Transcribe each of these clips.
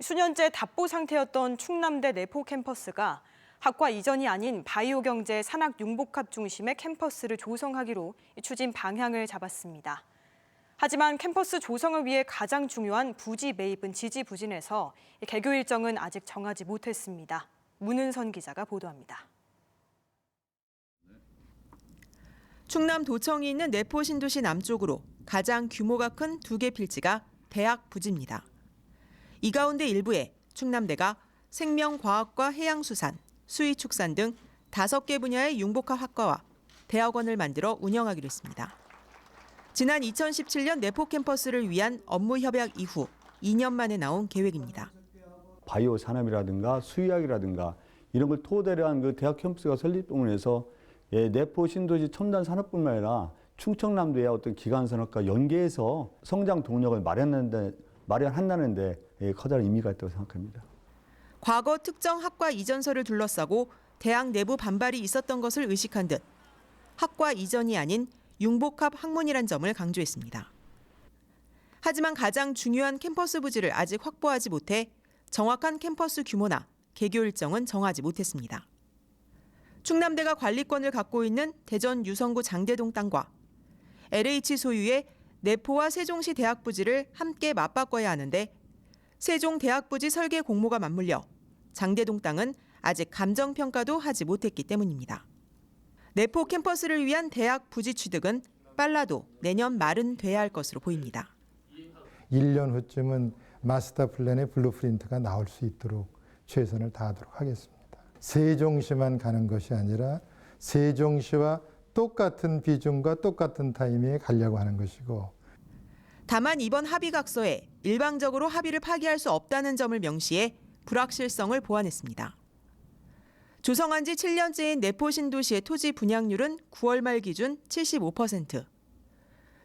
수년째 답보 상태였던 충남대 내포 캠퍼스가 학과 이전이 아닌 바이오경제 산학융복합 중심의 캠퍼스를 조성하기로 추진 방향을 잡았습니다. 하지만 캠퍼스 조성을 위해 가장 중요한 부지 매입은 지지부진해서 개교 일정은 아직 정하지 못했습니다. 문은선 기자가 보도합니다. 충남 도청이 있는 내포 신도시 남쪽으로 가장 규모가 큰 2개 필지가 대학 부지입니다. 이 가운데 일부에 충남대가 생명과학과 해양수산, 수의축산 등 5개 분야의 융복합 학과와 대학원을 만들어 운영하기로 했습니다. 지난 2017년 내포 캠퍼스를 위한 업무 협약 이후 2년 만에 나온 계획입니다. 바이오 산업이라든가 수의학이라든가 이런 걸 토대로 한 그 대학 캠퍼스가 설립을 해서 내포 신도시 첨단 산업뿐만 아니라 충청남도의 어떤 기간 산업과 연계해서 성장 동력을 마련한다는데 커다란 의미가 있다고 생각합니다. 과거 특정 학과 이전설을 둘러싸고 대학 내부 반발이 있었던 것을 의식한 듯 학과 이전이 아닌 융복합 학문이란 점을 강조했습니다. 하지만 가장 중요한 캠퍼스 부지를 아직 확보하지 못해 정확한 캠퍼스 규모나 개교 일정은 정하지 못했습니다. 충남대가 관리권을 갖고 있는 대전 유성구 장대동 땅과 LH 소유의 내포와 세종시 대학 부지를 함께 맞바꿔야 하는데 세종 대학 부지 설계 공모가 맞물려 장대동 땅은 아직 감정평가도 하지 못했기 때문입니다. 내포 캠퍼스를 위한 대학 부지 취득은 빨라도 내년 말은 돼야 할 것으로 보입니다. 1년 후쯤은 마스터 플랜의 블루프린트가 나올 수 있도록 최선을 다하도록 하겠습니다. 세종시만 가는 것이 아니라 세종시와 똑같은 비중과 똑같은 타이밍에 가려고 하는 것이고. 다만 이번 합의각서에 일방적으로 합의를 파기할 수 없다는 점을 명시해 불확실성을 보완했습니다. 조성한 지 7년째인 내포 신도시의 토지 분양률은 9월 말 기준 75%.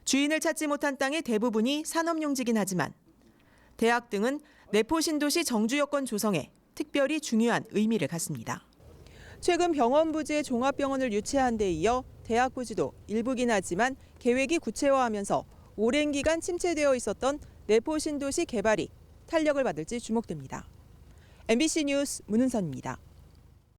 주인을 찾지 못한 땅의 대부분이 산업용지긴 하지만 대학 등은 내포 신도시 정주 여건 조성에 특별히 중요한 의미를 갖습니다. 최근 병원 부지의 종합병원을 유치한 데 이어 대학 부지도 일부긴 하지만 계획이 구체화하면서 오랜 기간 침체되어 있었던 내포 신도시 개발이 탄력을 받을지 주목됩니다. MBC 뉴스 문은선입니다.